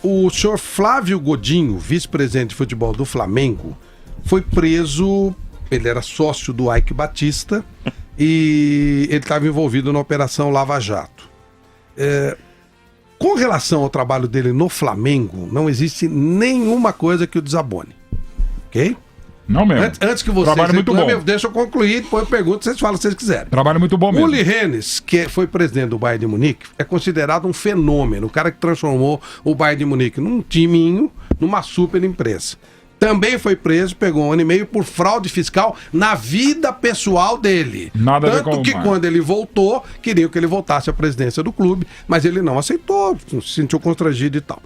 O senhor Flávio Godinho, vice-presidente de futebol do Flamengo, foi preso. Ele era sócio do Eike Batista e ele estava envolvido na Operação Lava Jato. Com relação ao trabalho dele no Flamengo, não existe nenhuma coisa que o desabone. Ok? Não mesmo. Antes que vocês Trabalho muito bom. deixa eu concluir, depois eu pergunto, vocês falam se vocês quiserem. Trabalho muito bom mesmo. Uli Hoeneß, que foi presidente do Bayern de Munique, é considerado um fenômeno, o cara que transformou o Bayern de Munique num timinho, numa super empresa. Também foi preso, pegou 1 ano e meio por fraude fiscal na vida pessoal dele. Nada a ver com Tanto que quando ele voltou, queriam que ele voltasse à presidência do clube, mas ele não aceitou, se sentiu constrangido e tal.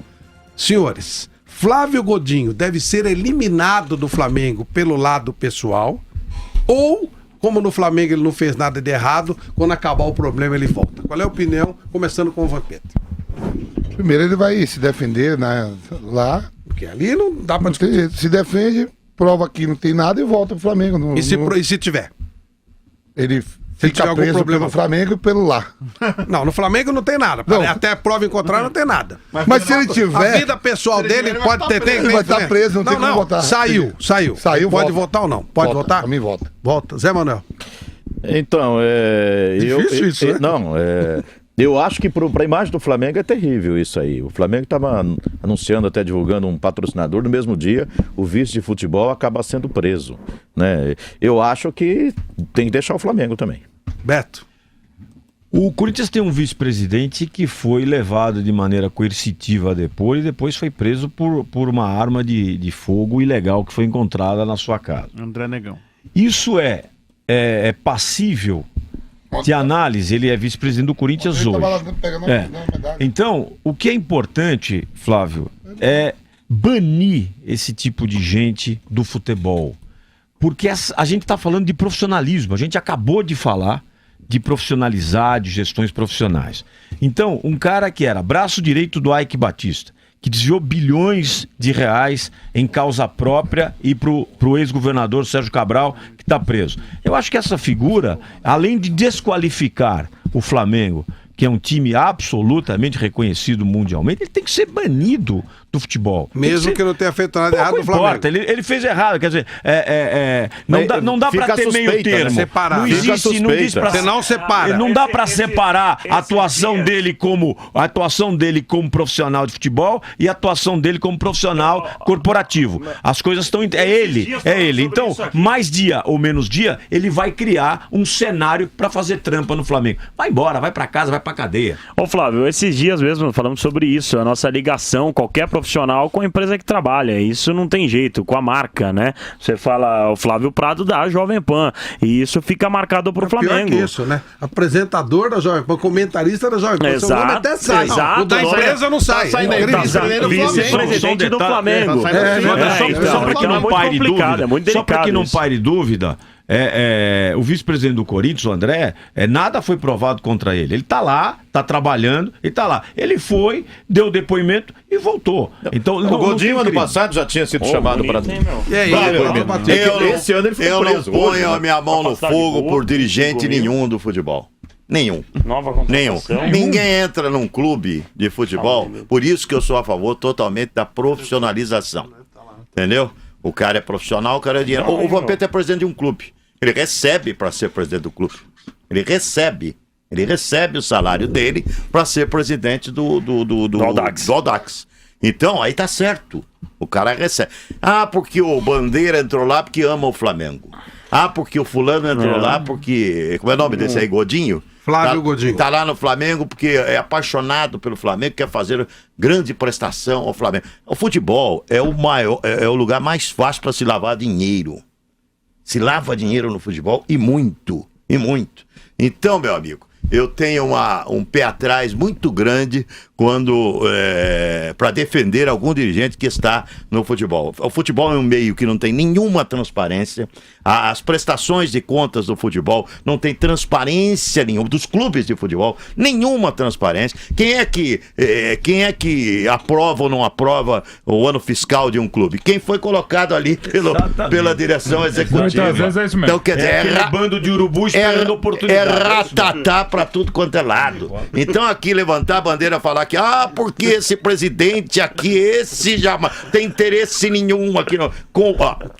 Senhores, Flávio Godinho deve ser eliminado do Flamengo pelo lado pessoal, ou, como no Flamengo ele não fez nada de errado, quando acabar o problema ele volta. Qual é a opinião? Começando com o Vampeta. Primeiro ele vai se defender, né, lá. Porque ali não dá pra discutir. Se defende, prova que não tem nada e volta pro Flamengo. E se tiver? Ele Se fica tiver algum preso problema pelo Flamengo e pelo lá. Não, no Flamengo não tem nada. Não. Até prova em contrário não tem nada. Mas se ele A tiver... vida pessoal dele pode ter... Ele vai estar preso, não tem como votar. Saiu. Saiu, Pode volta. votar ou não? Pode votar? Pra mim volta. Volta. Zé Manuel. Então, Difícil isso, né? Eu acho que para a imagem do Flamengo é terrível isso aí. O Flamengo estava anunciando, até divulgando um patrocinador, no mesmo dia o vice de futebol acaba sendo preso, né? Eu acho que tem que deixar o Flamengo também. Beto. O Corinthians tem um vice-presidente que foi levado de maneira coercitiva a depor e depois foi preso por uma arma de fogo ilegal que foi encontrada na sua casa. André Negão. Isso é passível de análise. Ele é vice-presidente do Corinthians hoje. Então, o que é importante, Flávio, é banir esse tipo de gente do futebol. Porque a gente está falando de profissionalismo. A gente acabou de falar de profissionalizar, de gestões profissionais. Então, um cara que era braço direito do Eike Batista, que desviou bilhões de reais em causa própria e pro ex-governador Sérgio Cabral, que está preso. Eu acho que essa figura, além de desqualificar o Flamengo, que é um time absolutamente reconhecido mundialmente, ele tem que ser banido do futebol. Mesmo que não tenha feito nada errado no Flamengo. Importa, ele fez errado, quer dizer, não dá pra ter meio termo. Né? Separar. Não existe, não diz pra... Você não separa. Não dá pra separar a atuação dele como profissional de futebol e a atuação dele como profissional corporativo. As coisas estão... É ele. Então, mais dia ou menos dia, ele vai criar um cenário pra fazer trampa no Flamengo. Vai embora, vai pra casa, vai pra cadeia. Ô Flávio, esses dias mesmo falamos sobre isso, a nossa ligação, qualquer profissional com a empresa que trabalha, isso não tem jeito, com a marca, né? Você fala o Flávio Prado da Jovem Pan, e isso fica marcado pro Flamengo. Pior que isso, né? Apresentador da Jovem Pan, comentarista da Jovem Pan, exato, seu nome até sai. Exato, o da empresa não sai. Vice-presidente do Flamengo. Só para que não pare dúvida, é muito delicado. Só para que não pare dúvida, o vice-presidente do Corinthians, o André, nada foi provado contra ele. Ele tá lá, tá trabalhando, ele tá lá. Ele foi, deu depoimento e voltou. Então, o Godinho ano passado já tinha sido chamado para... E aí, esse ano ele foi preso. Eu não ponho a minha mão no fogo por dirigente nenhum do futebol. Nenhum. Ninguém entra num clube de futebol, por isso que eu sou a favor totalmente da profissionalização. Entendeu? O cara é profissional, o cara é dinheiro. O Vampeta é presidente de um clube. Ele recebe para ser presidente do clube. Ele recebe o salário dele para ser presidente do Audax. Então, aí tá certo. O cara recebe. Porque o Bandeira entrou lá porque ama o Flamengo. Porque o fulano entrou lá porque... Como é o nome desse aí? Godinho? Flávio Godinho. Tá lá no Flamengo porque é apaixonado pelo Flamengo, quer fazer grande prestação ao Flamengo. O futebol é o lugar mais fácil para se lavar dinheiro. Se lava dinheiro no futebol e muito. Então, meu amigo, eu tenho um pé atrás muito grande quando para defender algum dirigente que está no futebol. O futebol é um meio que não tem nenhuma transparência. As prestações de contas do futebol não tem transparência nenhuma, dos clubes de futebol, nenhuma transparência. Quem é que aprova ou não aprova o ano fiscal de um clube? Quem foi colocado ali pela direção executiva? Muitas vezes é isso mesmo. Então, quer dizer, bando de urubu esperando oportunidade. ratatá pra tudo quanto é lado. Então aqui levantar a bandeira, falar aqui, porque esse presidente aqui, esse já tem interesse nenhum aqui.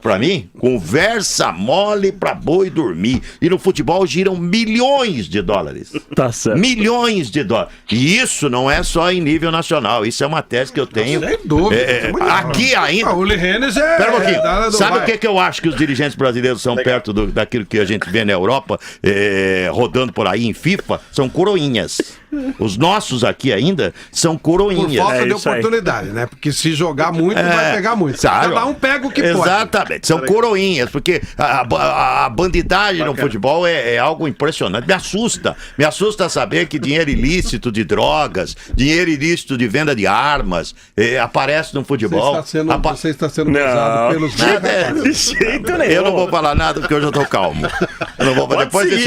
Pra mim, conversa mole pra boi dormir. E no futebol giram milhões de dólares. Tá certo. Milhões de dólares. E isso não é só em nível nacional. Isso é uma tese que eu tenho. Sem dúvida. Aqui ainda. O Uli Hennes é. Pera um pouquinho. Sabe o que eu acho que os dirigentes brasileiros são perto daquilo que a gente vê na Europa, rodando por aí em FIFA? São coroinhas. Os nossos aqui ainda são coroinhas. Por falta de oportunidade, né? Porque se jogar muito, vai pegar muito. Cada um pega o que pode. Exatamente. São coroinhas, porque a bandidagem no futebol é algo impressionante. Me assusta. Me assusta saber que dinheiro ilícito de drogas, dinheiro ilícito de venda de armas, aparece no futebol. Você está sendo usado pelos... De jeito nenhum. Eu não vou falar nada porque hoje eu tô calmo. Eu não vou falar. Depois desse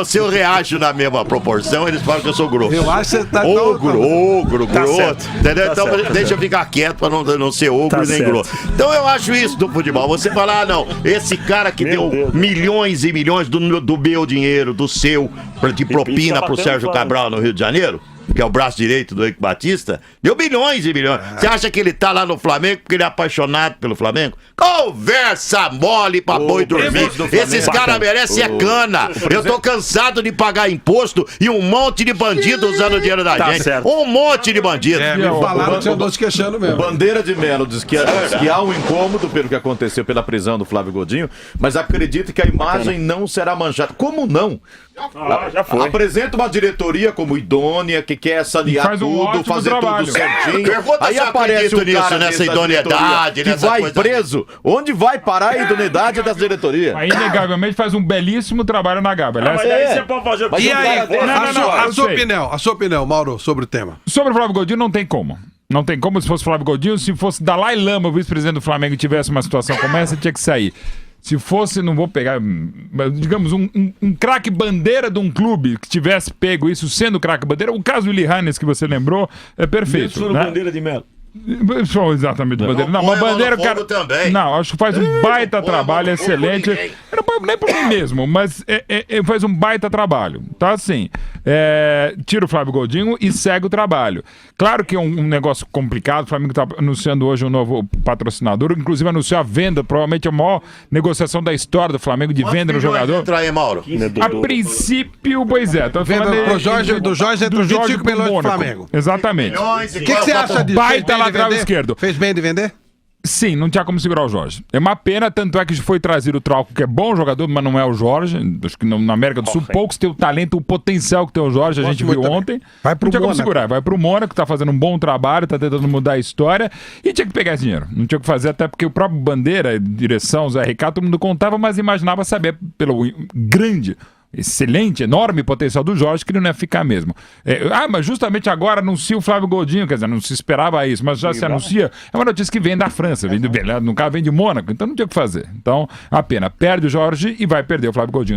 se eu reajo na mesma proporção, eles falam que eu sou grosso. Eu acho que você tá ogro, grosso. Entendeu? Tá então certo. deixa eu ficar quieto pra não ser ogro nem certo. grosso. Então eu acho isso do futebol. Você falar, não, esse cara que deu milhões e milhões do meu dinheiro, do seu, de propina pro Sérgio Cabral no Rio de Janeiro, que é o braço direito do Eike Batista, deu bilhões e bilhões. Você acha que ele tá lá no Flamengo porque ele é apaixonado pelo Flamengo? Conversa mole pra boi dormir. Esses caras merecem cana. Eu tô cansado de pagar imposto e um monte de bandido usando o dinheiro da gente. Certo. Um monte de bandido. Me falaram que eu tô se queixando mesmo. Bandeira de Melo diz que há um incômodo pelo que aconteceu pela prisão do Flávio Godinho, mas acredita que a imagem não será manchada. Como não? Já foi. Apresenta uma diretoria como idônea, que quer sanear Faz um tudo, ótimo fazer trabalho. tudo certinho. Pergunta Aí se eu aparece acredito um cara nessa dessa idoneidade, diretoria que nessa vai coisa. preso. Onde vai parar a idoneidade dessa diretoria? Aí, inegavelmente, faz um belíssimo trabalho na Gaba. Aliás, Mas daí você pode fazer o que Mas E você aí, quiser. a sua opinião, Mauro, sobre o tema? sobre o Flávio Godinho não tem como. Não tem como se fosse Flávio Godinho. Se fosse Dalai Lama, o vice-presidente do Flamengo, tivesse uma situação como essa, tinha que sair. Se fosse, não vou pegar, mas, digamos, um craque bandeira de um clube que tivesse pego isso sendo craque bandeira, o caso do Uli Hannes que você lembrou, é perfeito. Né? Bandeira de Melo. Só exatamente bandeira. Não, uma bandeira, cara. Também. Não, acho que faz um baita trabalho, excelente. Eu não ponho nem por mim mesmo, mas faz um baita trabalho. Tá assim. Tira o Flávio Godinho e segue o trabalho. Claro que é um negócio complicado. O Flamengo está anunciando hoje um novo patrocinador, inclusive anunciou a venda, provavelmente a maior negociação da história do Flamengo de venda no jogador. Entra aí, Mauro. A princípio, pois é. Tô Venda falando pro Jorge, do Jorge entre os 25 milhões do Flamengo. Exatamente. O que você acha disso? Baita lateral esquerdo. Fez bem de vender? Sim, não tinha como segurar o Jorge. É uma pena, tanto é que foi trazido o Trauco, que é bom jogador, mas não é o Jorge. Acho que na América do Sul, poucos têm o talento, o potencial que tem o Jorge, a gente viu ontem. Vai pro não tinha como Mônaco. segurar. Vai pro Mônaco, tá fazendo um bom trabalho, tá tentando mudar a história e tinha que pegar esse dinheiro. Não tinha o que fazer, até porque o próprio Bandeira, direção, Zé Ricardo, todo mundo contava, mas imaginava saber pelo grande, excelente, enorme potencial do Jorge, que ele não ia ficar mesmo. Mas justamente agora anuncia o Flávio Godinho, quer dizer, não se esperava isso, mas já se anuncia. É uma notícia que vem da França, no caso vem de Mônaco, então não tinha o que fazer. Então, a pena, perde o Jorge e vai perder o Flávio Godinho.